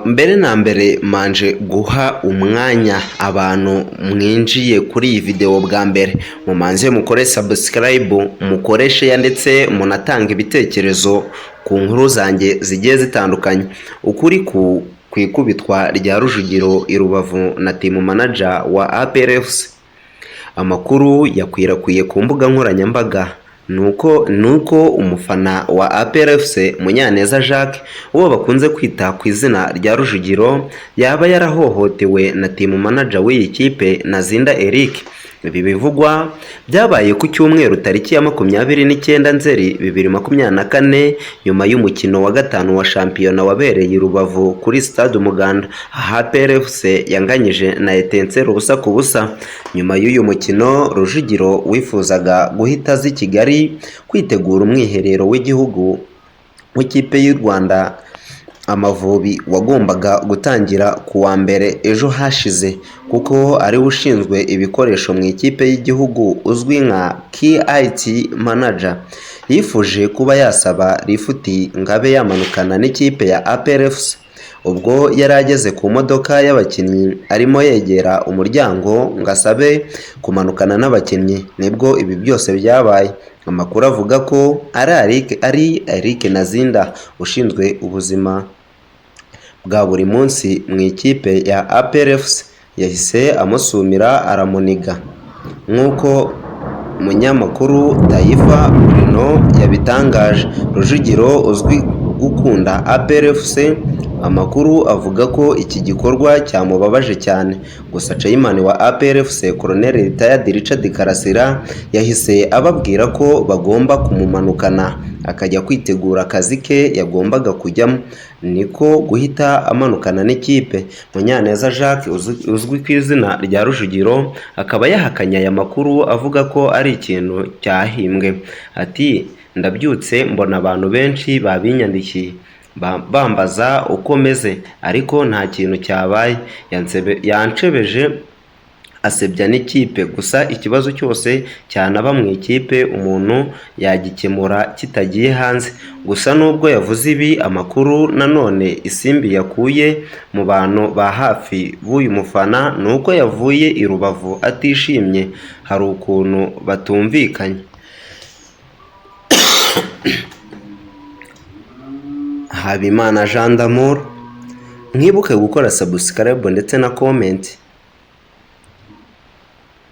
Mbere na mbere manje guha umwanya abantu mwinjiye kuri iyi video bwa mbere, mumanze mukore subscribe, mukore share ndetse munatanga ibitekerezo ku nkuru zanjye zigiye zitandukanye. Ukuri ku ikubitwa rya Rujugiro i Rubavu na team manager wa APR FC. Amakuru yakwirakwiye ku mbuga nkoranyambaga nuko umufana wa APR FC Munyaneza Jacques uwo bakunze kwita ku izina rya Rujugiro yaba yarahohotewe na team manager w'iyi kipe Nazinda Eric. Ibi bivugwa byabaye ku cyumweru tariki ya 29 Nzeri 2024 nyuma y'umukino wa gatanu wa shampiyona wabereye i Rubavu kuri Stade Umuganda, APR FC yanganyije na Etincelle ubusa ku busa. Nyuma y'uyu mukino Rujugiro wifuzaga guhita azi Kigali kwitegura umwiherero w'igihugu w'ikipe y'u Rwanda Amavubi wagombaga gutangira ku wa mbere ejo hashize, kuko ari ushinzwe ibikoresho mu ikipe y'igihugu uzwi nka KIT manager. Yifuje kuba yasaba Rifuti Ngabe yamanukana n'ikipe ya APR FC. Ubwo yari ageze ku modoka y'abakinnyi arimo yegera umuryango ngasabe kumanukana n'abakinnyi, nibwo ibi byose byabaye. Amakuru avuga ko ari Eric Nazinda ushinzwe ubuzima bwa buri munsi mu ikipe ya APR FC yahise amusumira aramuniga, nk'uko umunyamakuru Taifa Bruno yabitangaje. Rujugiro uzwi gukunda APR FC, amakuru avuga ko iki gikorwa cyamubabaje cyane. Gusa chairman wa APR FC Colonel Retired Richard Karasira yahise ababwira ko bagomba kumumanukana akajya kwitegura akazi ke yagombaga kujyamo, niko guhita amanukana n'ikipe. Munyaneza Jacques uzwi ku izina rya Rujugiro akaba yahakanya aya makuru avuga ko ari ikintu cyahimbwe. Ati ndabyutse mbona abantu benshi babinyandikiye bambaza uko meze, ariko nta kintu cyabaye. Yancebeje asebya n'ikipe, gusa ikibazo cyose cyanaba mu ikipe umuntu yagikemura kitagiye hanze. Gusa nubwo yavuze ibi, amakuru nanone isimbi yakuye mu bantu ba hafi b'uyu mufana nuko yavuye i Rubavu atishimye, hari ukuntu batumvikanye. Habimana Jean d'Amour, mwibuke gukora subscribe ndetse na comment.